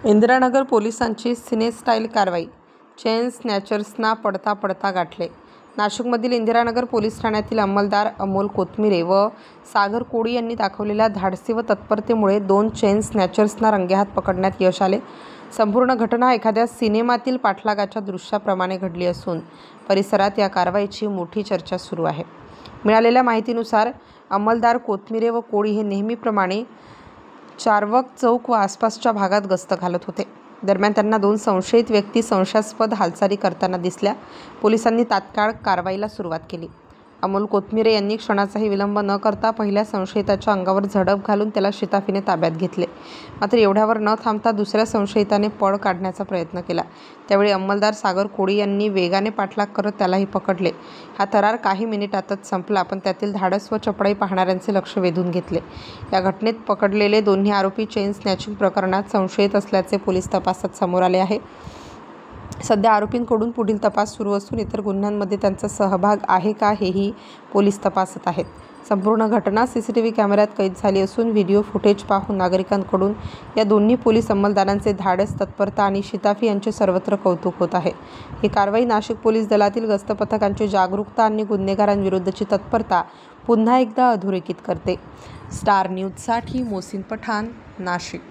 इंदिरानगर पोलिसांची सिने-स्टाईल कारवाई, चेन स्नॅचर्सना पळता पळता गाठले. नाशिकमधील इंदिरानगर पोलीस ठाण्यातील अंमलदार अमोल कोथमिरे व सागर कोळी यांनी दाखवलेल्या धाडसी व तत्परतेमुळे 2 चेन स्नॅचर्सना रंगेहात पकडण्यात यश आले. संपूर्ण घटना एखाद्या सिनेमातील पाठलागाच्या दृश्याप्रमाणे घडली असून परिसरात या कारवाईची मोठी चर्चा सुरू आहे. मिळालेल्या माहितीनुसार अंमलदार कोथमिरे व कोळी हे नेहमीप्रमाणे चार्वक चौक व आसपासच्या भागात गस्त घालत होते. दरम्यान त्यांना 2 संशयित व्यक्ती संशयास्पद हालचाली करताना दिसल्या. पोलिसांनी तात्काळ कारवाईला सुरुवात केली. अमोल कोथमिरे यांनी क्षणाचाही विलंब न करता पहिल्या संशयिताच्या अंगावर झडप घालून त्याला शिताफीने ताब्यात घेतले. मात्र एवढ्यावर न थांबता दुसऱ्या संशयिताने पळ काढण्याचा प्रयत्न केला. त्यावेळी अंमलदार सागर कोळी यांनी वेगाने पाठलाग करत त्यालाही पकडले. हा थरार काही मिनिटातच संपला, पण त्यातील धाडस व चपळाई पाहणाऱ्यांचे लक्ष वेधून घेतले. या घटनेत पकडलेले दोन्ही आरोपी चेन स्नॅचिंग प्रकरणात संशयित असल्याचे पोलीस तपासात समोर आले आहे. सध्या आरोपींकडून पुढील तपास सुरू असून इतर गुन्ह्यांमध्ये त्यांचा सहभाग आहे का हेही पोलीस तपासत आहेत. संपूर्ण घटना सीसीटीव्ही कॅमेऱ्यात कैद झाली असून व्हिडिओ फुटेज पाहून नागरिकांकडून या दोन्ही पोलीस अंमलदारांचे धाडस, तत्परता आणि शिताफी यांचे सर्वत्र कौतुक होत आहे. ही कारवाई नाशिक पोलीस दलातील गस्त पथकांची जागरूकता आणि गुन्हेगारांविरुद्धची तत्परता पुन्हा एकदा अधोरेखित करते. स्टार न्यूजसाठी मोहसिन पठाण, नाशिक.